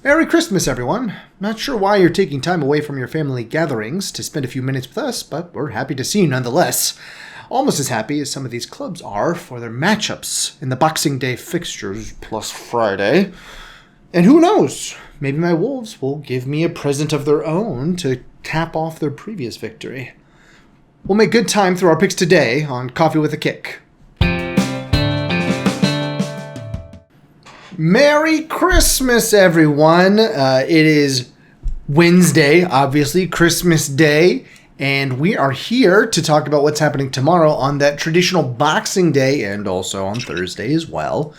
Merry Christmas, everyone. Not sure why you're taking time away from your family gatherings to spend a few minutes with us, but we're happy to see you nonetheless. Almost as happy as some of these clubs are for their matchups in the Boxing Day fixtures plus Friday. And who knows, maybe my Wolves will give me a present of their own to cap off their previous victory. We'll make good time through our picks today on Coffee with a Kick. Merry Christmas, everyone. It is Wednesday, obviously, Christmas Day, and we are here to talk about what's happening tomorrow on that traditional Boxing Day and also on Thursday as well.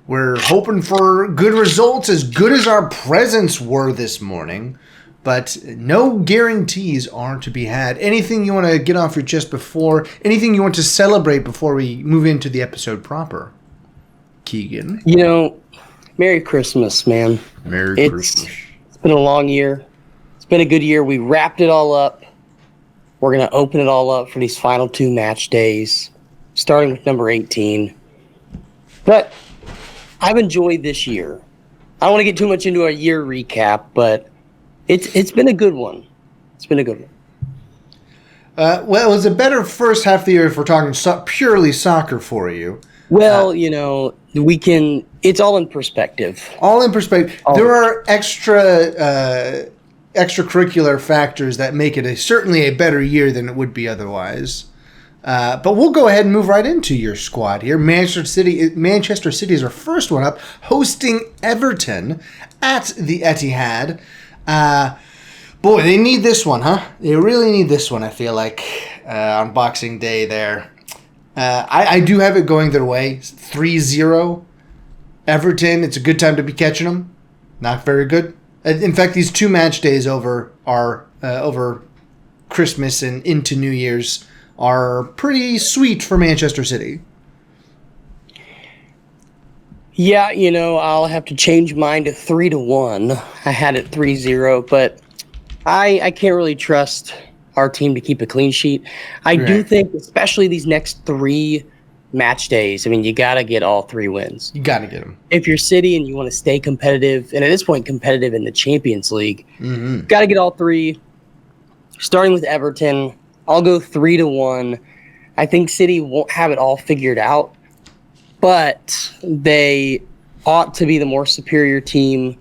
We're hoping for good results, as good as our presents were this morning, but no guarantees are to be had. Anything you want to get off your chest before, anything you want to celebrate before we move into the episode proper? Keegan. Merry Christmas, man. Merry Christmas. It's been a long year. It's been a good year. We wrapped it all up. We're going to open it all up for these final two match days, starting with number 18. But I've enjoyed this year. I don't want to get too much into a year recap, but it's been a good one. It's been a good one. Well, it was a better first half of the year if we're talking purely soccer for you. Well, it's all in perspective. All in perspective. There are extracurricular factors that make it certainly a better year than it would be otherwise. But we'll go ahead and move right into your squad here. Manchester City is our first one up, hosting Everton at the Etihad. Boy, they need this one, huh? They really need this one, I feel like, on Boxing Day there. I do have it going their way. 3-0. Everton, it's a good time to be catching them. Not very good. In fact, these two match days over Christmas and into New Year's are pretty sweet for Manchester City. Yeah, I'll have to change mine to 3-1. I had it 3-0, but I can't really trust our team to keep a clean sheet. I do think, especially these next three match days, you got to get all three wins. You got to get them. If you're City and you want to stay competitive, and at this point competitive in the Champions League, got to get all three. Starting with Everton, I'll go 3-1. I think City won't have it all figured out, but they ought to be the more superior team.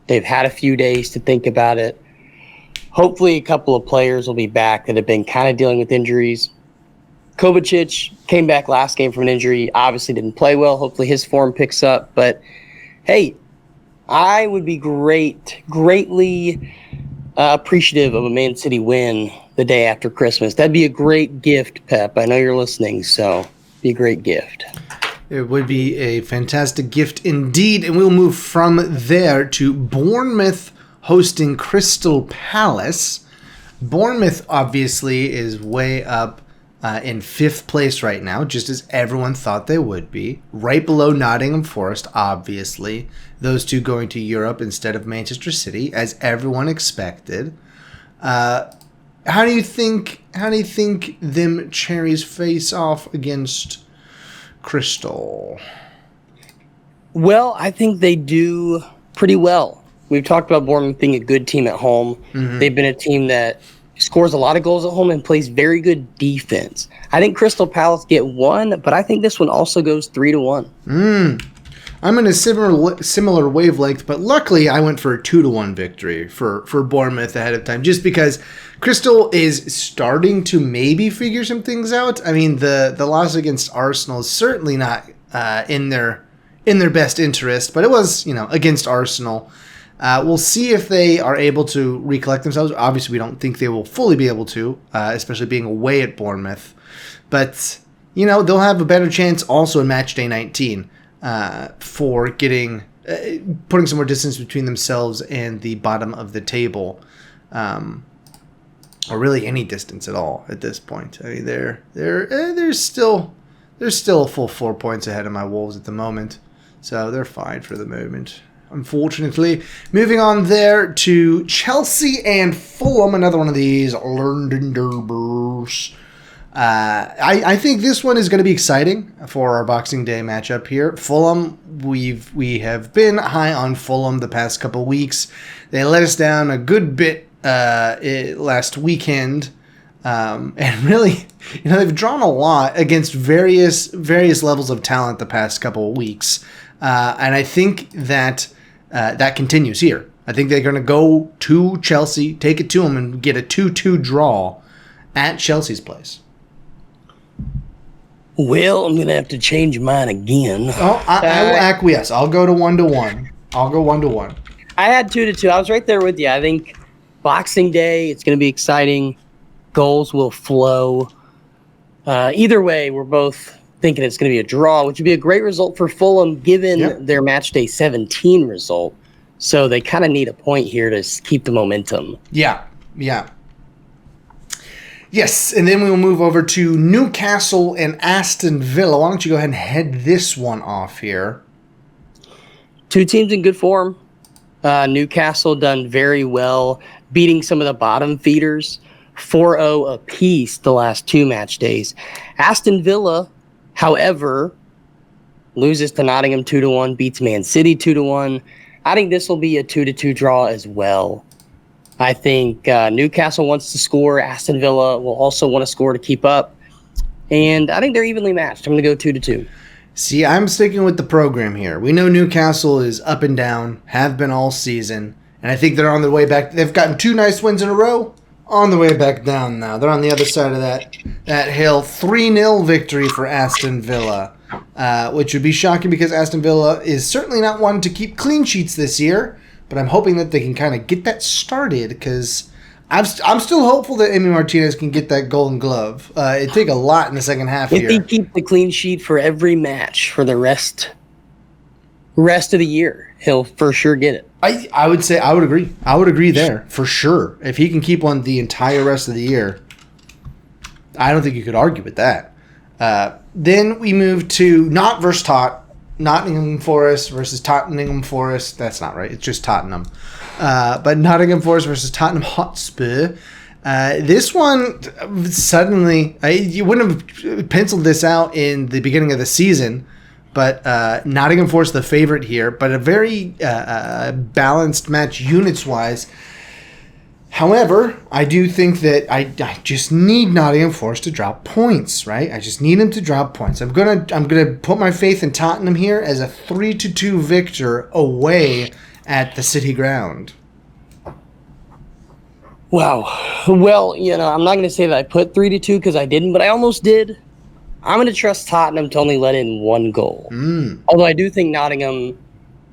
They've had a few days to think about it. Hopefully a couple of players will be back that have been kind of dealing with injuries. Kovacic came back last game from an injury, obviously didn't play well. Hopefully his form picks up. But, hey, I would be greatly appreciative of a Man City win the day after Christmas. That'd be a great gift, Pep. I know you're listening, so be a great gift. It would be a fantastic gift indeed. And we'll move from there to Bournemouth hosting Crystal Palace. Bournemouth obviously is way up in 5th place right now, just as everyone thought they would be. Right below Nottinghamforest, obviously. Those two going to Europe instead of Manchester City, as everyone expected. How do you think them cherries face off against Crystal? Well, I think they do pretty well. We've talked about Bournemouth being a good team at home. They've been a team that scores a lot of goals at home and plays very good defense. I think Crystal Palace get one, but I think this one also goes 3-1. I'm in a similar wavelength, but luckily I went for a 2-1 victory for Bournemouth ahead of time, just because Crystal is starting to maybe figure some things out. The loss against Arsenal is certainly not in their best interest, but it was, against Arsenal. We'll see if they are able to recollect themselves. Obviously, we don't think they will fully be able to, especially being away at Bournemouth. But, they'll have a better chance also in Matchday 19 for putting some more distance between themselves and the bottom of the table, or really any distance at all at this point. They're still a full 4 points ahead of my Wolves at the moment, so they're fine for the moment. Unfortunately, moving on there to Chelsea and Fulham, another one of these London derbers. I think this one is going to be exciting for our Boxing Day matchup here. Fulham, we have been high on Fulham the past couple weeks. They let us down a good bit last weekend, and really, they've drawn a lot against various levels of talent the past couple of weeks, and I think that that continues here. I think they're going to go to Chelsea, take it to them, and get a 2-2 draw at Chelsea's place. Well, I'm going to have to change mine again. Oh, I will acquiesce. I'll go to 1-1. I'll go 1-1. I had 2-2. I was right there with you. I think Boxing Day, it's going to be exciting. Goals will flow. Either way, we're both thinking it's going to be a draw, which would be a great result for Fulham given their Matchday 17 result. So they kind of need a point here to keep the momentum. Yeah. Yes, and then we'll move over to Newcastle and Aston Villa. Why don't you go ahead and head this one off here? Two teams in good form. Newcastle done very well, beating some of the bottom feeders, 4-0 apiece the last two match days. Aston Villa, however, loses to Nottingham 2-1, beats Man City 2-1. I think this will be a 2-2 draw as well. I think Newcastle wants to score. Aston Villa will also want to score to keep up. And I think they're evenly matched. I'm going to go 2-2. See, I'm sticking with the program here. We know Newcastle is up and down, have been all season. And I think they're on their way back. They've gotten 2 nice wins in a row. On the way back down now. They're on the other side of that hill. 3-0 victory for Aston Villa. Which would be shocking because Aston Villa is certainly not one to keep clean sheets this year. But I'm hoping that they can kind of get that started because I'm still hopeful that Emi Martinez can get that Golden Glove. It'd take a lot in the second half here. If he keeps the clean sheet for every match for the rest of the year, he'll for sure get it. I would say I would agree. I would agree there for sure. If he can keep one the entire rest of the year, I don't think you could argue with that. Then we move to Nottingham Forest versus Tottenham Forest. That's not right. It's just Tottenham. But Nottingham Forest versus Tottenham Hotspur. This one, suddenly, you wouldn't have penciled this out in the beginning of the season, but Nottingham Forest the favorite here, but a very balanced match units-wise. However, I do think that I just need Nottingham Forest to drop points, right? I just need them to drop points. I'm gonna put my faith in Tottenham here as a 3-2 victor away at the City ground. Wow. Well, I'm not going to say that I put 3-2 because I didn't, but I almost did. I'm going to trust Tottenham to only let in 1 goal. Although I do think Nottingham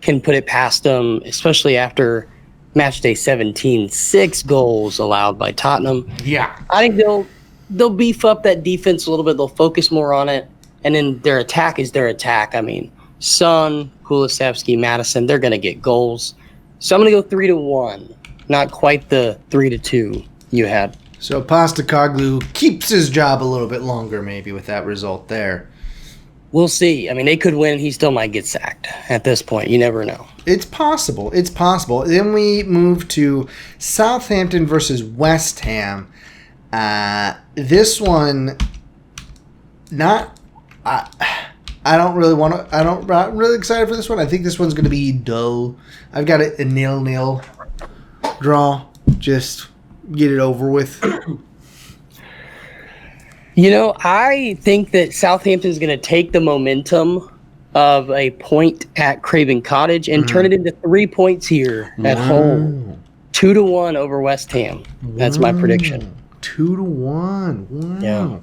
can put it past them, especially after Matchday 17, 6 goals allowed by Tottenham. Yeah. I think they'll beef up that defense a little bit. They'll focus more on it. And then their attack is their attack. I mean, Son, Kulusevski, Madison, they're going to get goals. So I'm going to go 3-1. Not quite the 3-2 you had. So Postecoglou keeps his job a little bit longer maybe with that result there. We'll see. I mean, they could win. He still might get sacked at this point. You never know. It's possible. It's possible. Then we move to Southampton versus West Ham. This one, not. I don't really want to. I'm not really excited for this one. I think this one's going to be dull. I've got a 0-0 draw. Just get it over with. I think that Southampton is going to take the momentum of a point at Craven Cottage and turn it into 3 points here at home. 2-1 over West Ham. That's my prediction. 2-1. Wow. Yeah.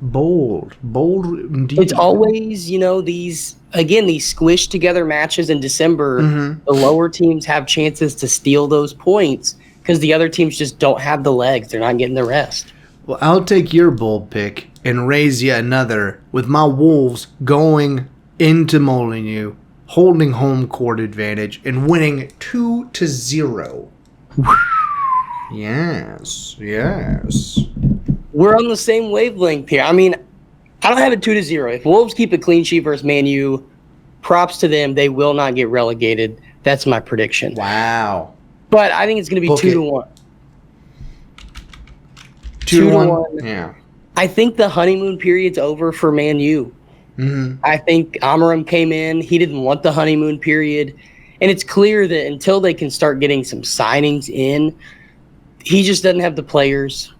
Bold indeed. It's always, these squished together matches in December, the lower teams have chances to steal those points because the other teams just don't have the legs. They're not getting the rest. Well, I'll take your bold pick and raise yet another with my Wolves going into Molineux, holding home court advantage, and winning 2-0. Yes. We're on the same wavelength here. I mean, I don't have it 2-0. If Wolves keep a clean sheet versus Man U, props to them. They will not get relegated. That's my prediction. Wow. But I think it's going to be 2-1. 2-1. Yeah. I think the honeymoon period's over for Man U. I think Amarim came in. He didn't want the honeymoon period. And it's clear that until they can start getting some signings in, he just doesn't have the players.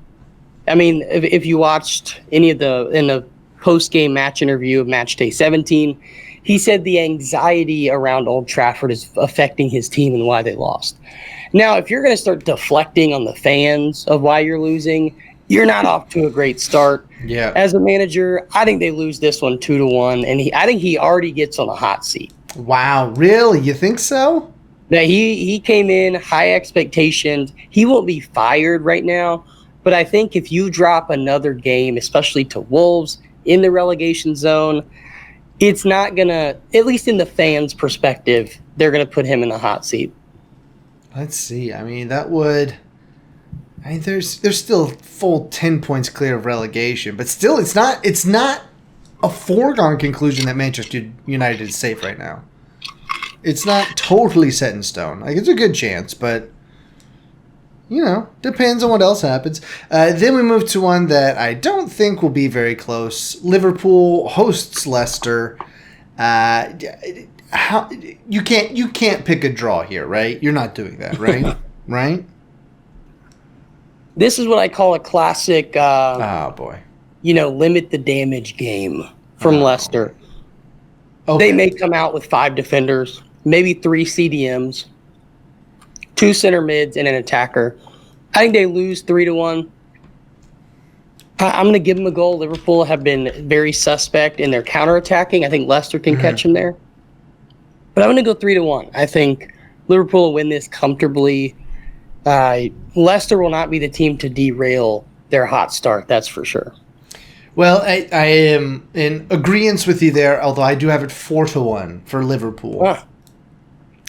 I mean, if you watched in the post-game match interview of Matchday 17, he said the anxiety around Old Trafford is affecting his team and why they lost. Now, if you're going to start deflecting on the fans of why you're losing, you're not off to a great start. Yeah. As a manager, I think they lose this one 2-1, and I think he already gets on a hot seat. Wow, really? You think so? Now, he came in, high expectations. He won't be fired right now, but I think if you drop another game, especially to Wolves in the relegation zone, it's not going to, at least in the fans' perspective, they're going to put him in the hot seat. Let's see. I mean, there's still full 10 points clear of relegation, but still it's not a foregone conclusion that Manchester United is safe right now. It's not totally set in stone. Like, it's a good chance, but depends on what else happens. Then we move to one that I don't think will be very close. Liverpool hosts Leicester. How you can't pick a draw here, right? You're not doing that, right? Right? This is what I call a classic. Oh boy. Limit the damage game from Leicester. Okay. They may come out with 5 defenders, maybe 3 CDMs, 2 center mids, and an attacker. I think they lose 3-1. I'm going to give them a goal. Liverpool have been very suspect in their counterattacking. I think Leicester can catch them there. But I'm going to go 3-1. I think Liverpool will win this comfortably. Leicester will not be the team to derail their hot start, that's for sure. Well, I am in agreement with you there, although I do have it 4-1 for Liverpool.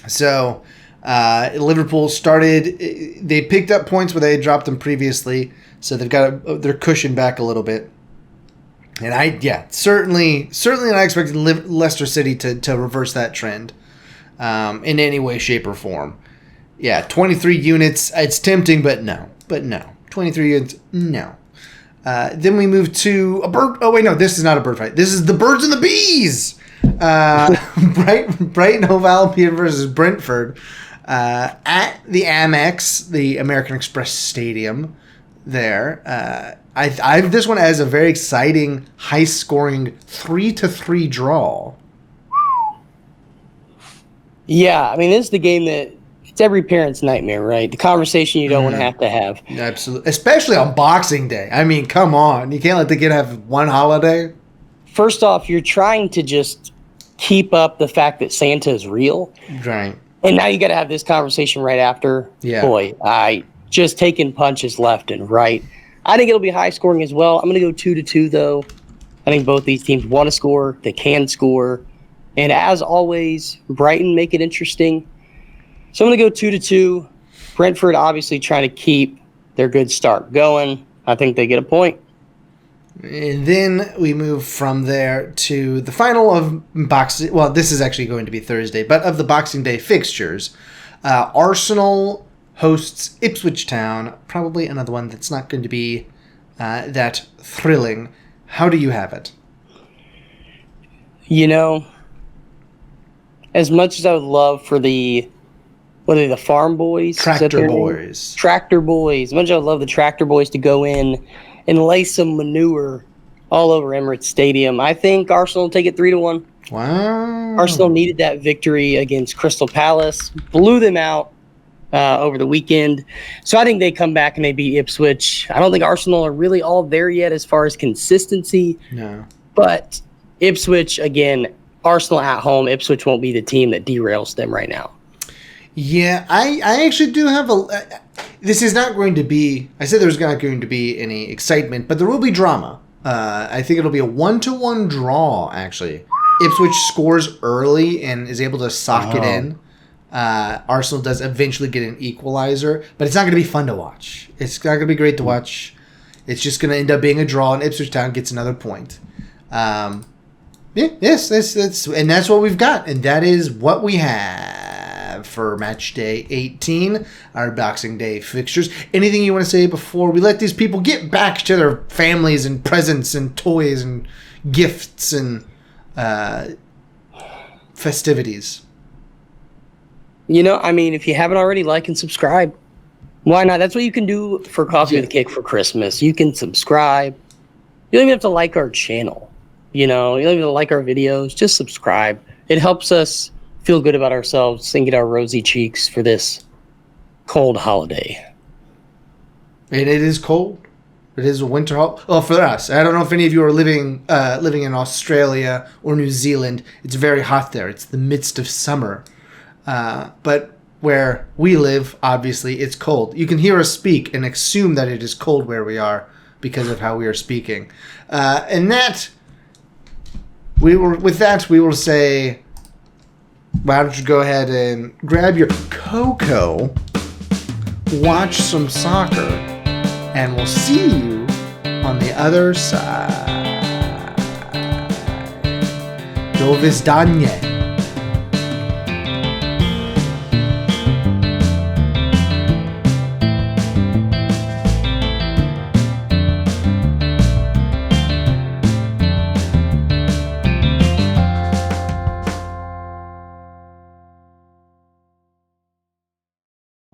So Liverpool they picked up points where they had dropped them previously, so they've got their cushion back a little bit. And certainly not expecting Leicester City to reverse that trend in any way, shape, or form. Yeah, 23 units. It's tempting, but no. 23 units, no. Then we move to a bird. Oh, wait, no, this is not a bird fight. This is the birds and the bees. Brighton Hove Albion versus Brentford at the Amex, the American Express Stadium there. I have this one as a very exciting, high-scoring 3-3 draw. Yeah, I mean, this is the game that it's every parent's nightmare, right? The conversation you don't want to have. Absolutely. Especially on Boxing Day. I mean, come on. You can't let the kid have one holiday. First off, you're trying to just keep up the fact that Santa is real. Right. And now you got to have this conversation right after. Yeah. Boy, I just taking punches left and right. I think it'll be high scoring as well. I'm going to go 2-2, though. I think both these teams want to score. They can score. And as always, Brighton make it interesting. So I'm going to go 2-2. Brentford obviously trying to keep their good start going. I think they get a point. And then we move from there to the final of Boxing. Well, this is actually going to be Thursday, but of the Boxing Day fixtures, Arsenal hosts Ipswich Town. Probably another one that's not going to be that thrilling. How do you have it? As much as I would love for the farm boys? Tractor boys. Tractor boys. As much as I would love the tractor boys to go in and lay some manure all over Emirates Stadium, I think Arsenal will take it 3-1. Wow. Arsenal needed that victory against Crystal Palace, blew them out over the weekend. So I think they come back and they beat Ipswich. I don't think Arsenal are really all there yet as far as consistency. No. But Ipswich, again, Arsenal at home, Ipswich won't be the team that derails them right now. Yeah, I actually do have this is not going to be, I said there's not going to be any excitement, but there will be drama. I think it'll be a 1-1 draw, actually. Ipswich scores early and is able to sock it in. Arsenal does eventually get an equalizer, but it's not going to be fun to watch. It's not going to be great to watch. It's just going to end up being a draw, and Ipswich Town gets another point. Yes, and that's what we've got, and that is what we have. have for match day 18, our Boxing Day fixtures. Anything you want to say before we let these people get back to their families and presents and toys and gifts and festivities? If you haven't already, like and subscribe. Why not? That's what you can do for Coffee with a Kick for Christmas. You can subscribe. You don't even have to like our channel. You don't even have to like our videos. Just subscribe. It helps us feel good about ourselves and get our rosy cheeks for this cold holiday. And it is cold. It is a winter holiday. Well, for us. I don't know if any of you are living in Australia or New Zealand. It's very hot there. It's the midst of summer. But where we live, obviously, it's cold. You can hear us speak and assume that it is cold where we are because of how we are speaking. We will say, why don't you go ahead and grab your cocoa, watch some soccer, and we'll see you on the other side. Do vizdanie.